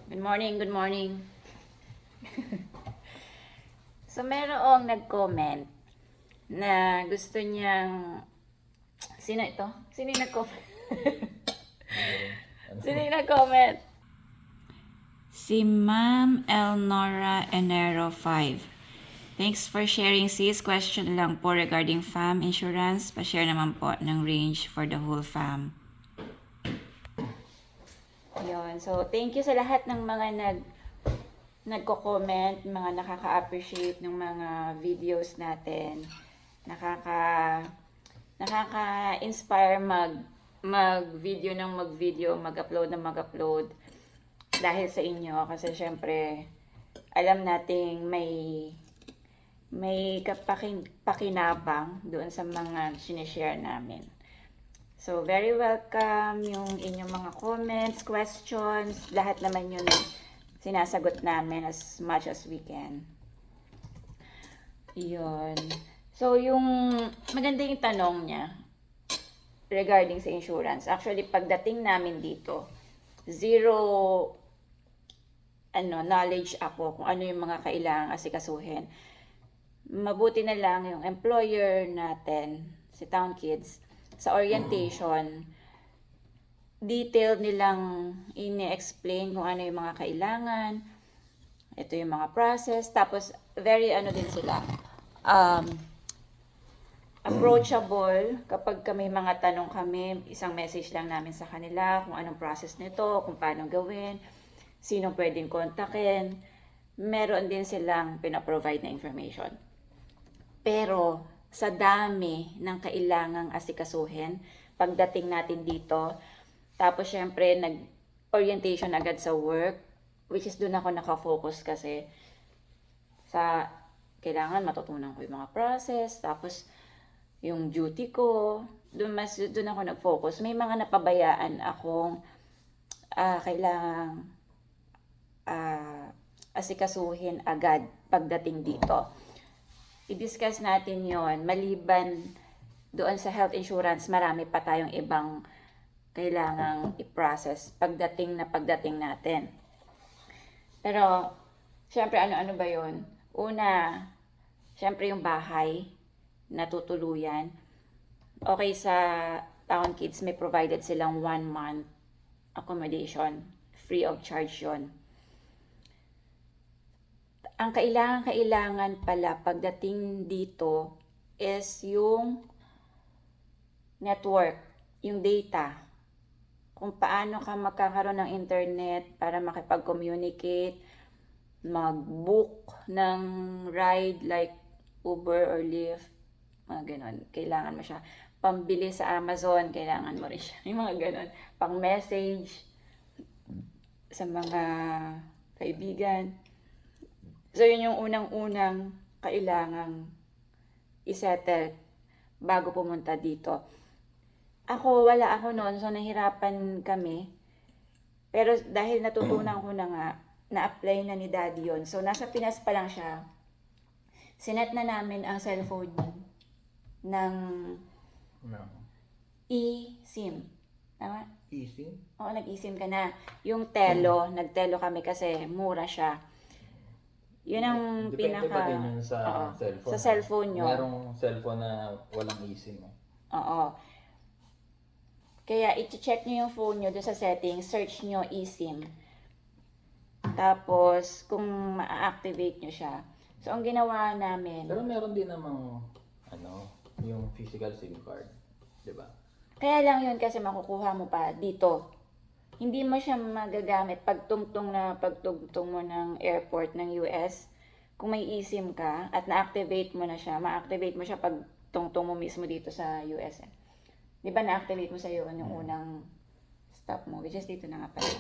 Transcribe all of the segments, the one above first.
Good morning, good morning. So, merong nag-comment na gusto niyang... Sino ito? Sino yung nag-comment? Sino yung nag-comment? Si Ma'am Elnora Enero 5. Thanks for sharing, sis. Question lang po regarding FAM insurance. Pa-share naman po ng range for the whole FAM. Yun. So, thank you sa lahat ng mga nagko-comment, mga nakaka-appreciate ng mga videos natin. Nakaka-inspire mag-video ng mag-video, mag-upload ng mag-upload dahil sa inyo kasi syempre alam nating may pakinabang doon sa mga sinishare namin. So, very welcome yung inyong mga comments, questions, lahat naman yun sinasagot namin as much as we can. Yun. So, yung maganda yung tanong niya regarding sa insurance. Actually, pagdating namin dito, zero knowledge ako kung ano yung mga kailangang asikasuhin. Mabuti na lang yung employer natin, si Town Kids, sa orientation, detailed nilang ini-explain kung ano yung mga kailangan, ito yung mga process, tapos very din sila, approachable kapag may mga tanong kami, isang message lang namin sa kanila kung anong process nito, kung paano gawin, sino pwedeng kontakin, meron din silang pinaprovide na information. Pero sa dami ng kailangang asikasuhin pagdating natin dito, tapos syempre nag-orientation agad sa work, which is doon ako nakafocus kasi sa kailangan matutunan ko yung mga process, tapos yung duty ko, doon ako nag-focus. May mga napabayaan akong kailangang asikasuhin agad pagdating dito. I-discuss natin yon. Maliban doon sa health insurance, marami pa tayong ibang kailangang i-process pagdating natin. Pero, syempre ano ba yon? Una, syempre yung bahay, natutuluyan. Okay, sa Town Kids, may provided silang 1 month accommodation. Free of charge yon. Ang kailangan pala pagdating dito is yung network, yung data. Kung paano ka magkakaroon ng internet para makipag-communicate, mag-book ng ride like Uber or Lyft, mga ganon. Kailangan mo siya. Pambili sa Amazon, kailangan mo rin siya. Yung mga ganon. Pang-message sa mga kaibigan. So, yun yung unang-unang kailangang isettle bago pumunta dito. Wala ako noon, so nahirapan kami. Pero dahil natutunan ko na nga, na-apply na ni Daddy yun. So, nasa Pinas pa lang siya. Sinet na namin ang cellphone ng eSIM. Tama? eSIM? Oo, nag-eSIM ka na. Yung Telo, nag-Telo kami kasi mura siya. Yun ang Depende pa din yun sa cellphone. Sa cellphone nyo. Merong cellphone na walang eSIM. Oo. Kaya i-check nyo yung phone nyo doon sa settings, search nyo eSIM. Tapos, kung ma-activate nyo siya. So, ang ginawa namin... Pero meron din namang, yung physical SIM card. Diba? Kaya lang yun kasi makukuha mo pa dito. Hindi mo siya magagamit pagtungtong mo ng airport ng US. Kung may eSIM ka at na-activate mo na siya, ma-activate mo siya pag tungtong mo mismo dito sa US. Di ba na-activate mo sa iyo yung unang stop mo, which is dito na nga pala.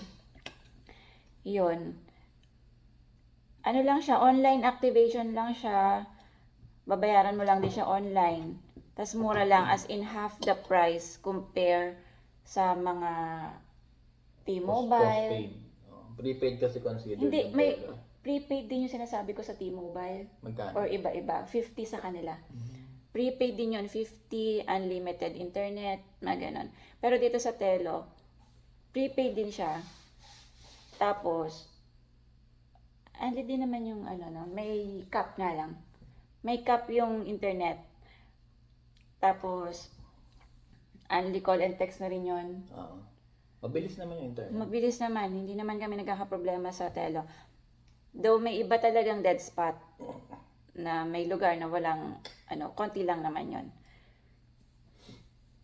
Yun. Ano lang siya, online activation lang siya. Babayaran mo lang din siya online. Tas mura lang, as in half the price compare sa mga T-Mobile. Postpaid. Prepaid kasi considered. Hindi, may prepaid din yung sinasabi ko sa T-Mobile. Magkano? Or iba-iba. 50 sa kanila. Prepaid din yun, 50, unlimited internet, mga ganon. Pero dito sa Telo, prepaid din siya. Tapos, din naman yung ano, no? May cap nga lang. May cap yung internet. Tapos, only call and text na rin yun. Oo. Mabilis naman yung internet. Mabilis naman. Hindi naman kami nagkakaproblema sa telo. Though may iba talagang dead spot na may lugar na walang, konti lang naman yon.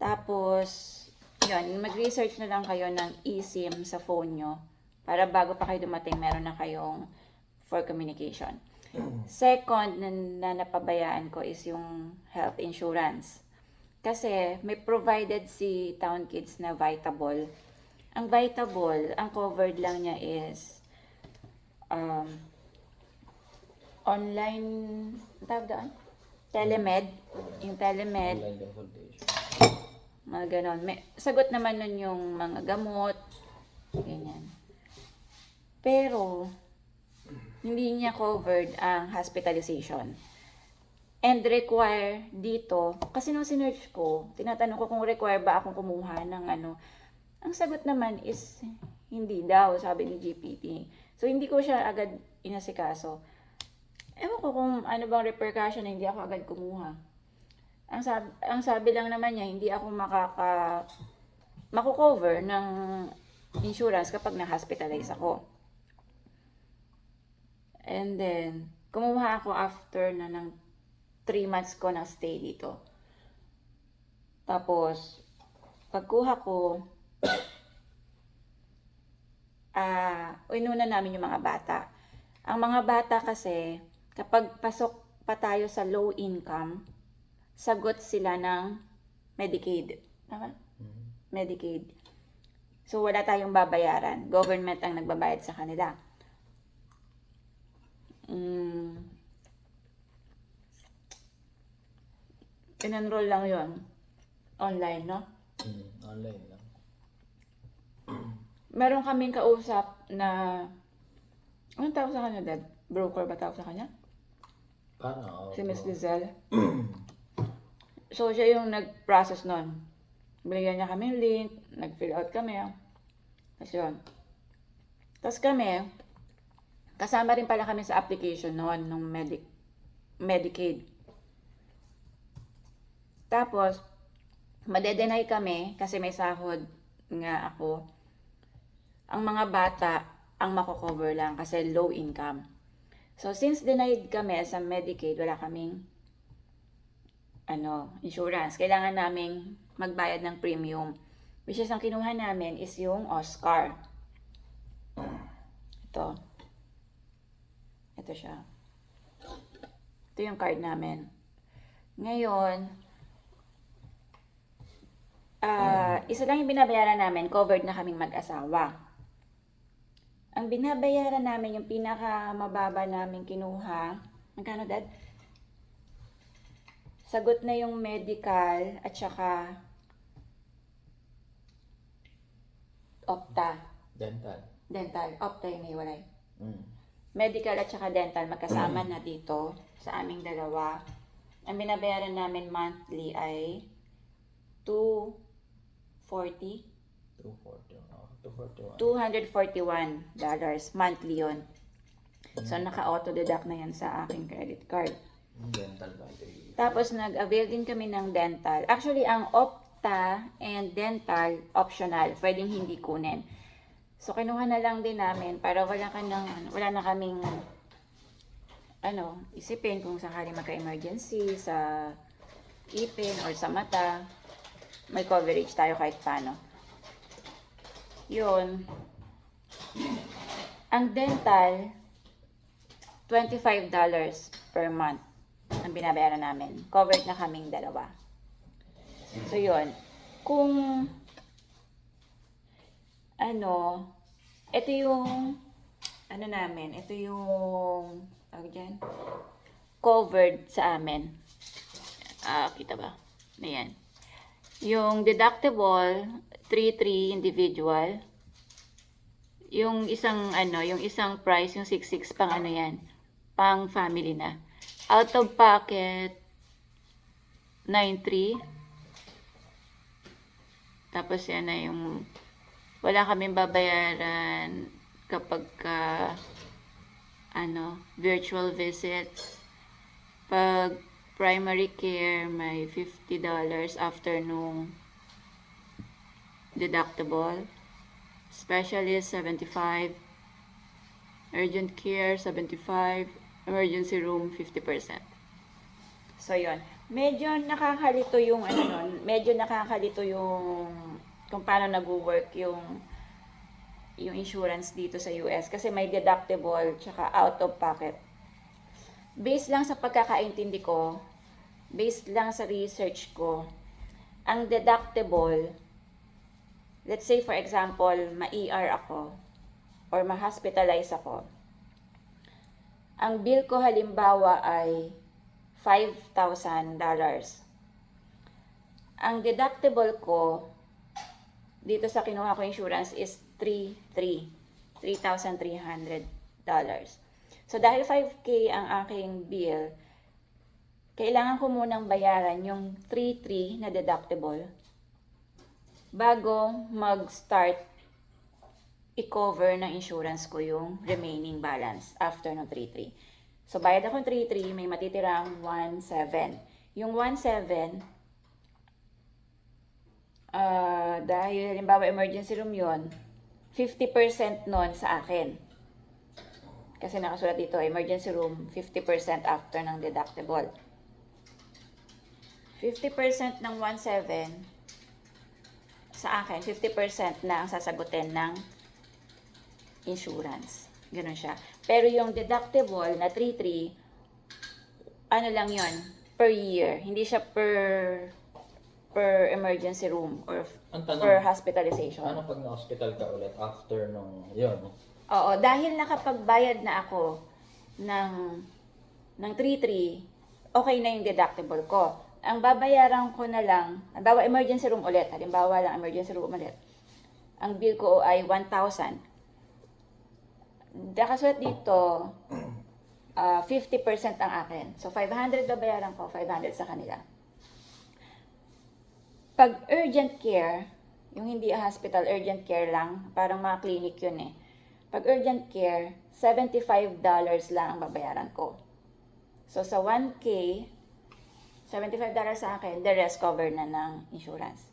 Tapos, yun, mag-research na lang kayo ng eSIM sa phone nyo para bago pa kayo dumating, meron na kayong for communication. Second na napabayaan ko is yung health insurance. Kasi may provided si Town Kids na Vitable. Ang Vitable, ang covered lang niya is online, tawag doon? Telemed. Yung telemed, Online consultation. mga ganon. Sagot naman nun yung mga gamot, ganyan. Pero, hindi niya covered ang hospitalization. And require dito, kasi nung sinerch ko, tinatanong ko kung require ba akong kumuha ng ano. Ang sagot naman is, hindi daw, sabi ni GPT. So, hindi ko siya agad inasikaso. Ewan ko kung ano bang repercussion na hindi ako agad kumuha. Ang sabi lang naman niya, hindi ako mako-cover ng insurance kapag na-hospitalize ako. And then, kumuha ako after na ng 3 months ko na stay dito. Tapos, pagkuha ko, inuna namin yung mga bata. Ang mga bata kasi, kapag pasok pa tayo sa low income, sagot sila ng Medicaid. Tama? Medicaid. So, wala tayong babayaran. Government ang nagbabayad sa kanila. In-enroll lang yon online, no? Online lang. Meron kaming kausap na, anong tawag sa kanya, Dad? Broker ba tawag sa kanya? Parang, Si Miss Lizelle. So, siya yung nag-process nun. Binigyan niya kami yung link, nag-fill out kami. Tapos yun. Tapos kami, kasama rin pala kami sa application noon, nung Medicaid. Tapos, madedenay kami kasi may sahod nga ako. Ang mga bata, ang mako-cover lang kasi low income. So, since denied kami sa Medicaid, wala kaming insurance. Kailangan naming magbayad ng premium. Which is, ang kinuha namin is yung Oscar. Ito. Ito siya. Ito yung card namin. Ngayon, isa lang yung binabayaran namin, covered na kaming mag-asawa. Ang binabayaran namin, yung pinakamababa namin kinuha, magkano, Dad? Sagot na yung medical at saka Opta. Dental. Opta yung naiwalay. Medical at saka dental, magkasama na dito sa aming dalawa. Ang binabayaran namin monthly ay $241 monthly yon. So, naka-auto-deduct na yan sa aking credit card. Dental ba? Tapos, nag-avail din kami ng dental. Actually, ang Opta and dental, optional. Pwedeng hindi kunin. So, kinuha na lang din namin para wala na kaming isipin kung sakali magka-emergency sa ipin or sa mata. May coverage tayo kahit paano. Yun. Ang dental, $25 per month ang binabayaran namin. Covered na kaming dalawa. So, yun. Kung, ito yung, namin, ito yung, covered sa amin. Kita ba? Ayan. Yung deductible, 3,300 individual. Yung isang price, yung 6,600 pang yan, pang family na. Out of pocket, 9,300. Tapos yan na yung, wala kaming babayaran kapag virtual visits. Pag primary care, may $50 after nung deductible. Specialist, 75. Urgent care, 75. Emergency room, 50%. So, yun. Medyo nakakalito yung medyo nakakalito yung kung paano nag-work yung insurance dito sa US kasi may deductible tsaka out of pocket. Based lang sa pagkakaintindi ko, based lang sa research ko, ang deductible, let's say for example, ma-ER ako or ma-hospitalize ako. Ang bill ko halimbawa ay $5,000. Ang deductible ko dito sa kinuha ko insurance is $3,300. So dahil 5K ang aking bill, kailangan ko munang bayaran yung 3,300 na deductible bago mag-start i-cover ng insurance ko yung remaining balance after ng 3,300. So bayad ako ng 3,300, may matitirang 1,700. Yung 1,700, dahil halimbawa emergency room yon, 50% nun sa akin. Kasi nakasulat dito, emergency room, 50% after ng deductible. 50% ng 1,700 sa akin, 50% na ang sasagutin ng insurance. Ganun siya. Pero yung deductible na 3,300, ano lang yon per year. Hindi siya per emergency room or Ang tanong, per hospitalization. ano pag na-hospital ka ulit after nung yun? Oo, dahil nakapagbayad na ako ng 3,300, okay na yung deductible ko. Ang babayaran ko na lang, halimbawa emergency room ulit, halimbawa lang emergency room ulit, ang bill ko ay 1,000. Nakasulat dito, 50% ang akin. So, 500 babayaran ko, 500 sa kanila. Pag urgent care, yung hindi hospital, urgent care lang, parang mga clinic yun eh. Pag urgent care, $75 lang ang babayaran ko. So, sa 1K, $75 sa akin, the rest cover na ng insurance.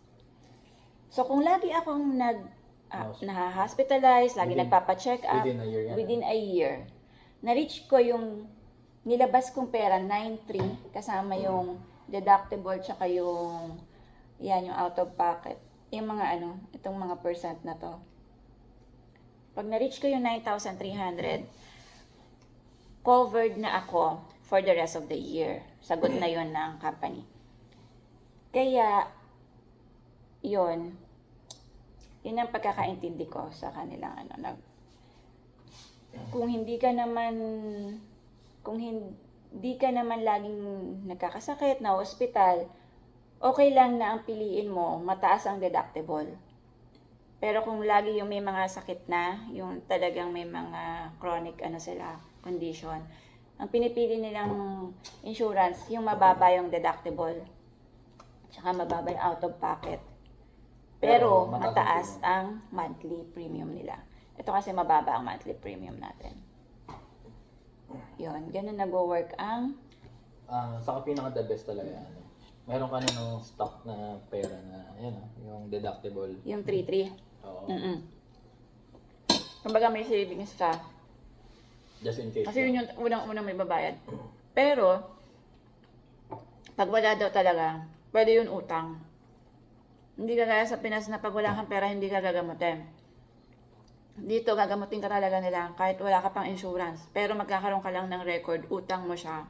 So, kung lagi akong na-hospitalize, lagi nagpapa-check up, within a year, na-reach ko yung nilabas kong pera, 9,300, kasama yung deductible, tsaka yung out of pocket. Yung mga itong mga percent na to. Pag na-reach ko yung 9,300, covered na ako for the rest of the year. Sagot na yon ng company. Kaya, yun ang pagkakaintindi ko sa kanilang kung hindi ka naman laging nagkakasakit na hospital, okay lang na ang piliin mo, mataas ang deductible. Pero kung lagi yung may mga sakit na, yung talagang may mga chronic condition, ang pinipili nilang insurance, yung mababa yung deductible, tsaka mababa yung out of pocket. Pero mataas ang monthly premium nila. Ito kasi mababa ang monthly premium natin. Yun, ganun nag-work ang Saka pinaka the best talaga. Meron ka na ng stock na pera na, yung deductible. yung 3,300. Oo. Kumbaga may savings ka. Just in case. Kasi yun yung unang-unang may babayad. Pero, pag wala daw talaga, pwede yun utang. Hindi ka gaya sa Pinas na pag wala kang pera, hindi ka gagamutin. Dito, gagamutin ka talaga nila kahit wala ka pang insurance. Pero magkakaroon ka lang ng record, utang mo siya.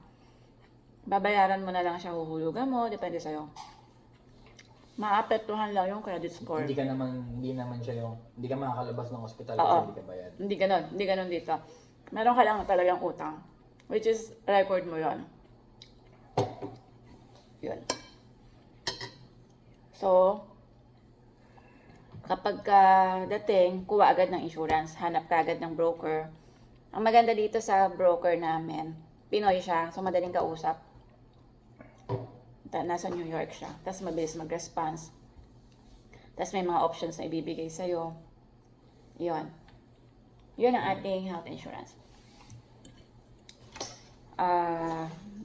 Babayaran mo na lang siya, huhulugan mo, depende sa'yo. Maapektuhan lang yung credit score. Hindi ka makakalabas ng hospital Oo. kasi hindi ka bayad. Hindi ganon dito. Meron ka lang talagang utang. Which is, record mo yon. Yun. So, kapag dating, kuha agad ng insurance, hanap ka agad ng broker. Ang maganda dito sa broker namin, Pinoy siya, so madaling kausap. Nasa New York siya. Tapos mabilis mag-response. Tapos may mga options na ibibigay sa'yo. Yun. Yun ang ating health insurance.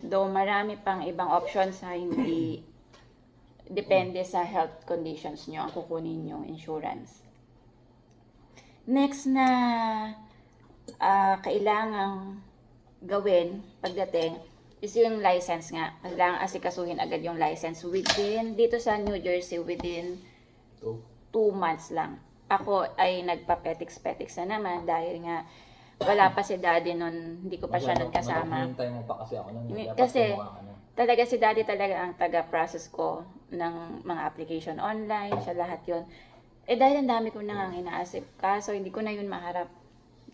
Though marami pang ibang options sa hindi depende sa health conditions nyo ang kukunin yung insurance. Next na kailangang gawin pagdating is yung license nga. Kailangan asikasuhin agad yung license dito sa New Jersey, within 2 months lang. Ako ay nagpa-petics na naman dahil nga wala pa si daddy nun, hindi ko pa siya nagkasama. Hinintay mo pa kasi ako nun. Kasi talaga si daddy talaga ang taga-process ko ng mga application online, siya lahat yon. Dahil ang dami ko nang inaasip, kaso hindi ko na yun maharap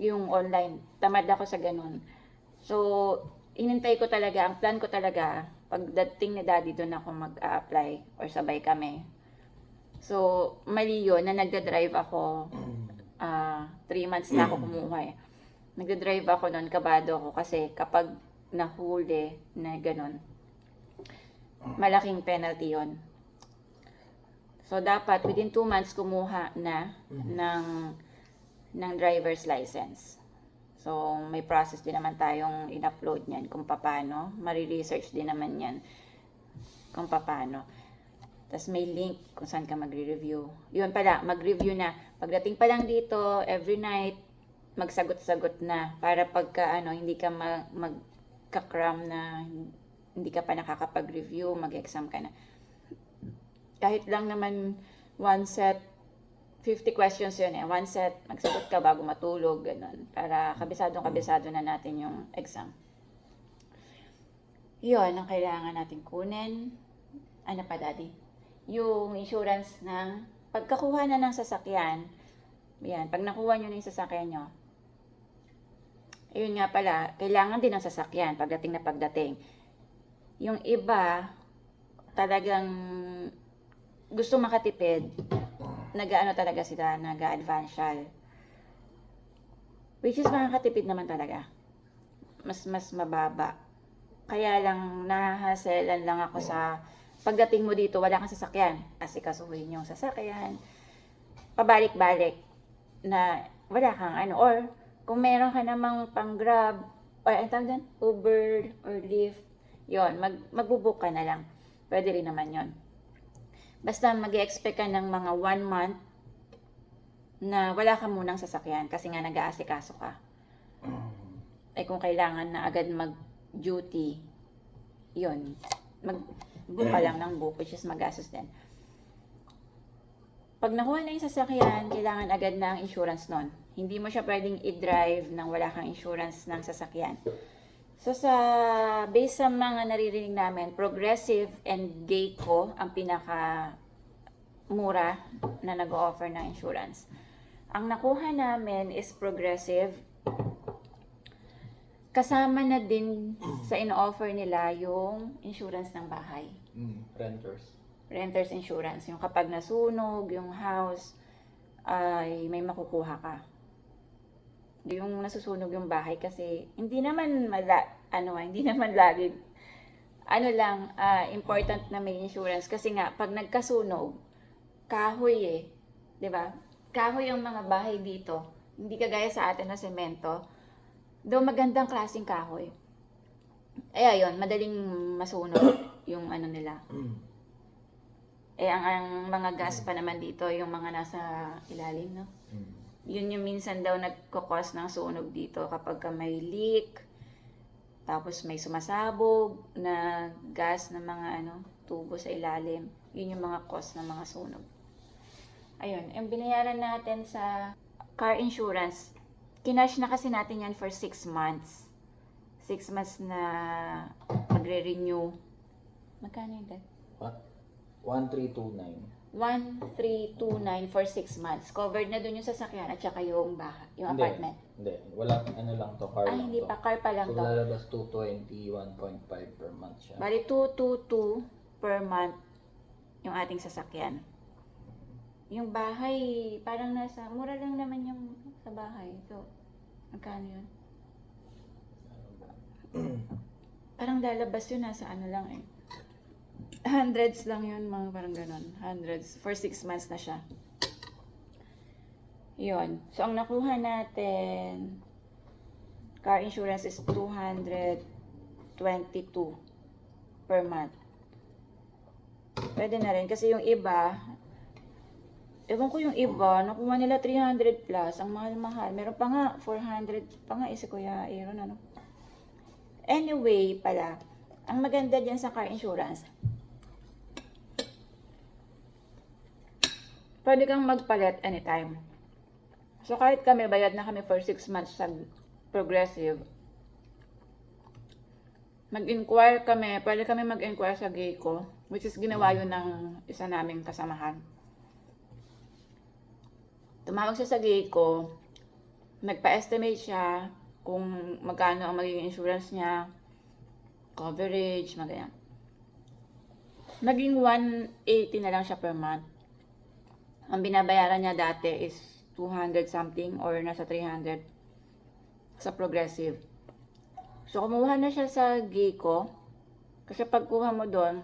yung online. Tamad ako sa ganun. So, inintay ko talaga, ang plan ko talaga, pagdating ni daddy doon ako mag-a-apply or sabay kami. So, mali yun na nagda-drive ako, 3 months na ako kumuha eh. Nagda-drive ako noon, kabado ako kasi kapag nahuli na ganun, malaking penalty yon. So, dapat within 2 months kumuha na ng driver's license. So, may process din naman tayong in-upload niyan kung paano. Mari-research din naman yan kung paano. Tapos may link kung saan ka magre-review. Yun pala, mag-review na. Pagdating pa lang dito, every night, magsagot-sagot na. Para pagka hindi ka magka-cram na hindi ka pa nakakapag-review, mag-exam ka na. Kahit lang naman one set, 50 questions yun eh. One set, magsagot ka bago matulog, ganun. Para kabisado na natin yung exam. Yun ang kailangan natin kunin. Ano pa, daddy? Yung insurance ng pagkakuha na ng sasakyan. Yan, pag nakuha nyo na yung sasakyan nyo, ayun nga pala, kailangan din ng sasakyan pagdating. Yung iba, talagang gusto makatipid, nag-ano talaga sila, nag-advantial. Which is makakatipid naman talaga. Mas mababa. Kaya lang, nahahaselan lang ako sa pagdating mo dito, wala kang sasakyan. Kasi kasuhin yung sasakyan. Pabalik-balik na wala kang or kung meron ka namang pang-Grab, or Uber or Lyft, yon, magbubook ka na lang. Pwede rin naman yon. Basta mag-expect ka ng mga 1 month na wala ka munang sasakyan kasi nga nag-aasikaso ka. Kung kailangan na agad mag-duty, yun, mag-book ka lang ng book, which is magastos din. Pag nakuha na yung sasakyan, kailangan agad na ang insurance nun. Hindi mo siya pwedeng i-drive nang wala kang insurance ng sasakyan. So, based sa mga naririnig namin, Progressive and Geico ang pinaka-mura na nag-o-offer ng insurance. Ang nakuha namin is Progressive. Kasama na din sa ino-offer nila yung insurance ng bahay. Renter's insurance. Yung kapag nasunog, yung house, ay may makukuha ka. Yung nasusunog yung bahay kasi hindi naman lagi important na may insurance kasi nga pag nagkasunog kahoy 'di ba? Kahoy yung mga bahay dito. Hindi kagaya sa atin na semento. Though magandang klaseng kahoy. Ayun, madaling masunog yung nila. Ang mga gas pa naman dito, yung mga nasa ilalim, no? Yun yung minsan daw nagkukos ng sunog dito kapag may leak, tapos may sumasabog na gas na mga tubo sa ilalim. Yun yung mga cause ng mga sunog. Ayun, yung binayaran natin sa car insurance, kinash na kasi natin yan for 6 months. 6 months na magre-renew. Magkano yun, Dad? 1329. 1329 for 6 months. Covered na dun yung sasakyan at saka yung bahay, yung apartment. Hindi. Wala, lang to, car lang hindi to. pa, car pa lang So, to. lalabas 221.5 per month siya. Bali, 222 per month yung ating sasakyan. Yung bahay, parang mura lang naman yung sa bahay. So, magkano yun? Parang lalabas yun, nasa lang hundreds lang yun, mga parang ganon. Hundreds. For 6 months na siya. Yun. So, ang nakuha natin, car insurance is 200 22 per month. Pwede na rin. Kasi yung iba, ewan ko yung iba, nakuha nila 300 plus. Ang mahal-mahal. Meron pa nga 400 pa nga si Kuya Aaron, ano. Anyway pala, ang maganda dyan sa car insurance, pwede kang magpalit anytime. So kahit kami, bayad na kami for 6 months sa Progressive, mag-inquire kami, pwede kami mag-inquire sa Geico, which is ginawa yun ng isa naming kasamahan. Tumawag siya sa Geico, nagpa-estimate siya kung magkano ang magiging insurance niya, coverage, magaya. Naging 180 na lang siya per month. Ang binabayaran niya dati is 200 something or nasa 300 sa Progressive. So, kumuha na siya sa Geico. Kasi pagkuha mo doon,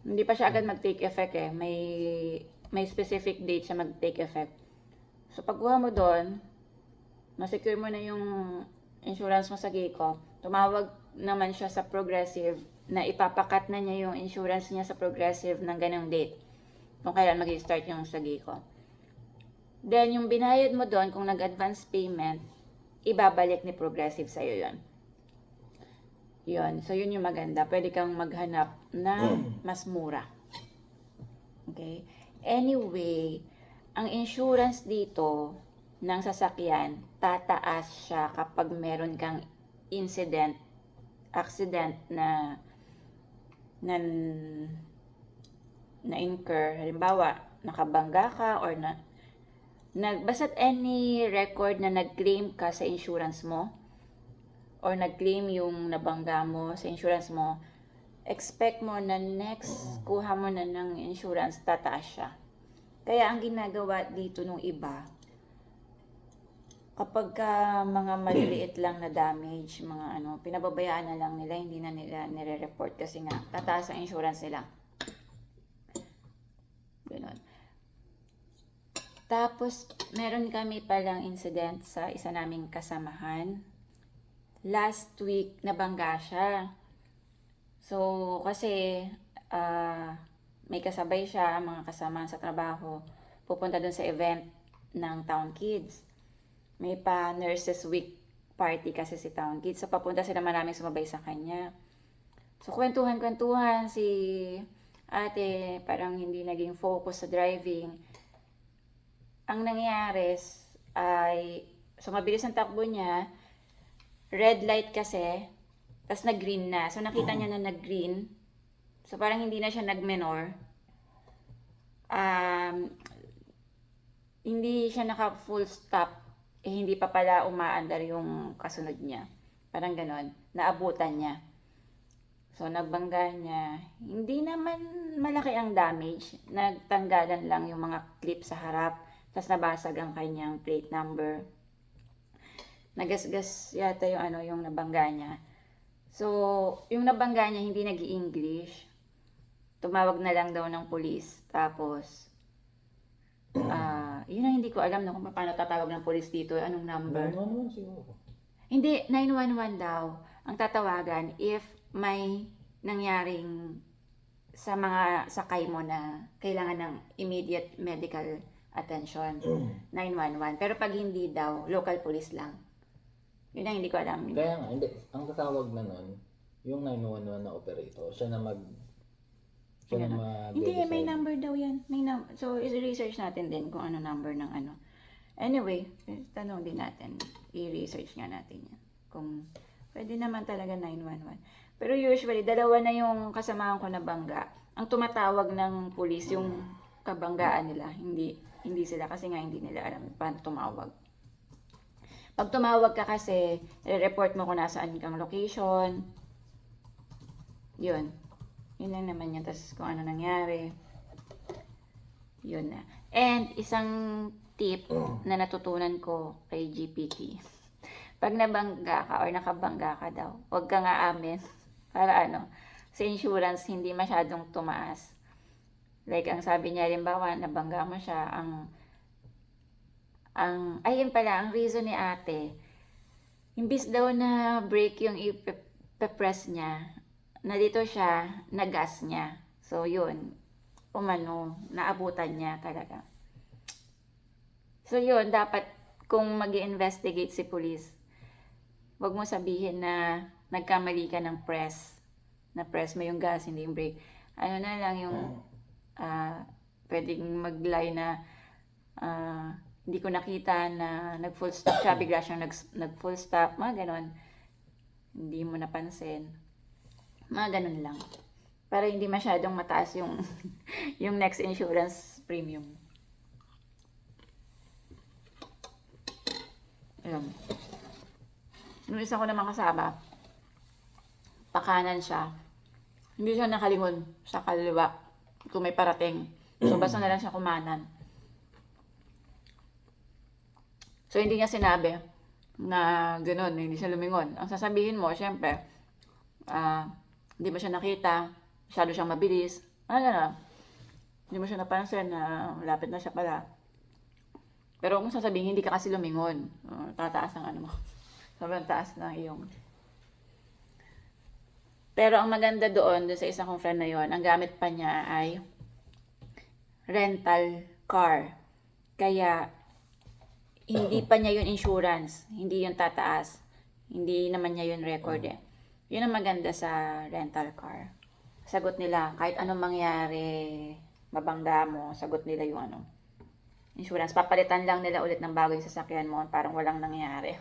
hindi pa siya agad mag-take effect eh. May specific date siya mag-take effect. So, pagkuha mo doon, masecure mo na yung insurance mo sa Geico. Tumawag naman siya sa Progressive na ipapakat na niya yung insurance niya sa Progressive ng ganong date. Kung kailan mag-start yung sa Geico. Then, yung binayad mo doon, kung nag-advance payment, ibabalik ni Progressive sa'yo yun. Yun. So, yun yung maganda. Pwede kang maghanap na mas mura. Okay? Anyway, ang insurance dito ng sasakyan, tataas siya kapag meron kang accident na incur. Halimbawa, nakabangga ka or basta't any record na nag-claim ka sa insurance mo or nag-claim yung nabangga mo sa insurance mo, expect mo na next kuha mo na ng insurance, tataas siya. Kaya ang ginagawa dito nung iba, kapag mga maliliit lang na damage, mga pinababayaan na lang nila, hindi na nila nire-report kasi nga tataas ang insurance nila. Ganun. Tapos, meron kami palang incident sa isa naming kasamahan. Last week, nabangga siya. So, kasi may kasabay siya, mga kasama sa trabaho, pupunta dun sa event ng Town Kids. May pa Nurses Week party kasi si Town Kids. So, papunta sila maraming sumabay sa kanya. So, kwentuhan si ate, parang hindi naging focus sa driving. Ang nangyari ay, so mabilis ang takbo niya, red light kasi, tas nag-green na. So nakita niya na nag-green. So parang hindi na siya nag-menor. Hindi siya naka-full stop. Hindi pa pala umaandar yung kasunod niya. Parang ganon. Naabutan niya. So nagbangga niya. Hindi naman malaki ang damage. Nagtanggalan lang yung mga clip sa harap. Tapos nabasag ang kanyang plate number. Nagasgas yata yung nabangga niya. So, yung nabangga niya hindi nag-i-English. Tumawag na lang daw ng police. Tapos, yun ang hindi ko alam kung paano tatawag ng police dito. Anong number? 911 siguro. Hindi, 911 daw. Ang tatawagan if may nangyaring sa mga sakay mo na kailangan ng immediate medical attention, 911. Pero pag hindi daw, local police lang. Yun ang hindi ko alam. Kaya nga, hindi. Ang tatawag na nun, yung 911 na operator, siya na Hindi, may number daw yan. So, i-research natin din kung ano number ng ano. Anyway, tanong din natin. I-research nga natin yan. Kung pwede naman talaga 911. Pero usually, dalawa na yung kasamahan ko na bangga. Ang tumatawag ng police, yung kabanggaan nila. Hindi sila kasi nga hindi nila alam paano tumawag. Pag tumawag ka kasi, report mo kung nasaan kang location. Yun. Yun lang naman yan. Tapos kung ano nangyari. Yun na. And isang tip na natutunan ko kay GPT. Pag nabangga ka or nakabangga ka daw, huwag ka nga amin. Para sa insurance, hindi masyadong tumaas. Like, ang sabi niya, halimbawa, nabangga mo siya, ayun pala, ang reason ni ate, imbis daw na break yung ipapress niya, nalito siya, nagas niya. So, yun. Umano, naabutan niya talaga. So, yun, dapat kung mag-investigate si police, wag mo sabihin na nagkamali ka ng press. Na press mo yung gas, hindi yung brake. Ano na lang yung pwedeng mag-lie na hindi ko nakita na nag-full stop siya, bigla siyang nag-full stop, mga ganon. Hindi mo napansin. Mga ganon lang. Para hindi masyadong mataas yung yung next insurance premium. Ayun. Yung isa ko naman kasama, pakanan siya. Hindi siya nakalingon sa kaliwa kung may parating. So, basta na lang siya kumanan. So, hindi niya sinabi na gano'n, hindi siya lumingon. Ang sasabihin mo, syempre, hindi mo siya nakita, masyado siyang mabilis. Hindi mo siya napansin na malapit na siya pala. Pero kung sasabihin, hindi ka kasi lumingon. Tataas ang ano mo. Sobrang taas ng iyong. Pero ang maganda doon sa isang kong friend na yon, ang gamit pa niya ay rental car. Kaya, hindi pa niya yun insurance. Hindi yun tataas. Hindi naman niya yun record eh. Yun ang maganda sa rental car. Sagot nila, kahit anong mangyari, mabangga mo, sagot nila yung ano, insurance. Papalitan lang nila ulit ng bago yung sasakyan mo, parang walang nangyari.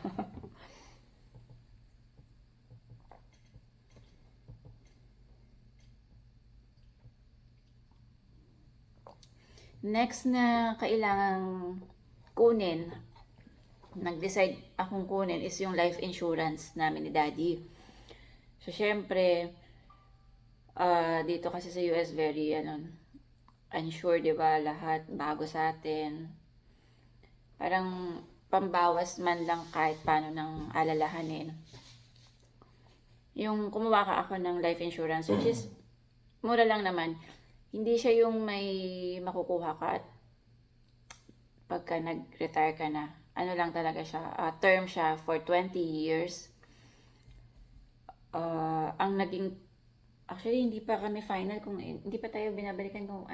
Next na kailangang kunin, nag-decide akong kunin is yung life insurance namin ni Daddy. So, syempre, dito kasi sa US, very, unsure, di ba? Lahat bago sa atin. Parang pambawas man lang kahit paano nang alalahanin. Yung kumuha ka ako ng life insurance, which is, mura lang naman. Hindi siya yung may makukuha ka at pagka nag-retire ka na. Ano lang talaga siya, term siya for 20 years. Ang naging, actually hindi pa kami final kung, hindi pa tayo binabalikan kung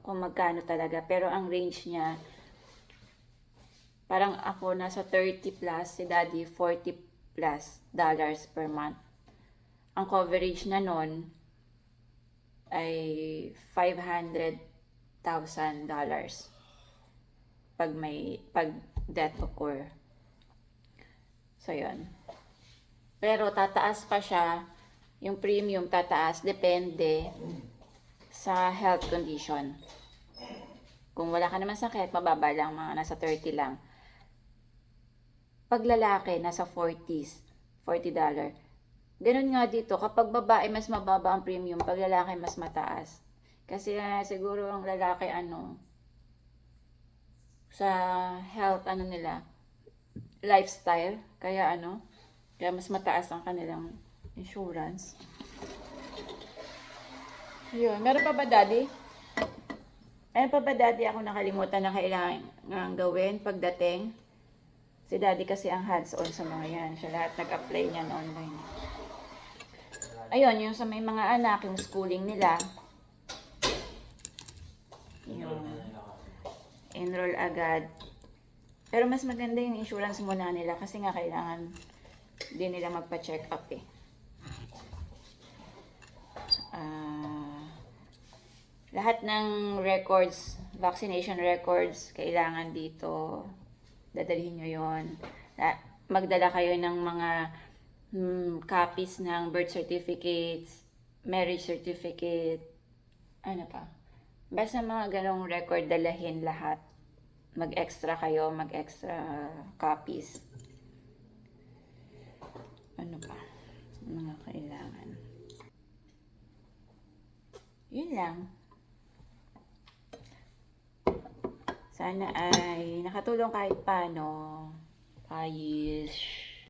kung magkano talaga. Pero ang range niya, parang ako nasa 30 plus, si Daddy 40 plus dollars per month. Ang coverage na nun ay $500,000 pag death occur. So, yun. Pero tataas pa siya, yung premium tataas, depende sa health condition. Kung wala ka naman sakit, mababa lang, mga nasa 30 lang. Pag lalaki, nasa 40s, $40. Ganun nga dito, kapag babae, mas mababa ang premium, pag lalaki, mas mataas. Kasi siguro ang lalaki, sa health, nila, lifestyle, kaya kaya mas mataas ang kanilang insurance. Yun, meron pa ba, Daddy? Meron pa ba, Daddy, ako nakalimutan na kailangan gawin pagdating? Si Daddy kasi ang hands-on sa mga yan. Siya lahat nag-apply niyan online. Ayun, yung sa may mga anak, yung schooling nila, yung enroll agad. Pero mas maganda yung insurance muna nila kasi nga kailangan din nila magpa-check up eh. Lahat ng records, vaccination records, kailangan dito. Dadalhin nyo yun. Magdala kayo ng mga copies ng birth certificates, marriage certificate, basta mga ganong record, dalahin lahat. Mag-extra kayo, mag-extra copies. Mga kailangan. Yun lang. Sana ay nakatulong kahit paano. Ayos.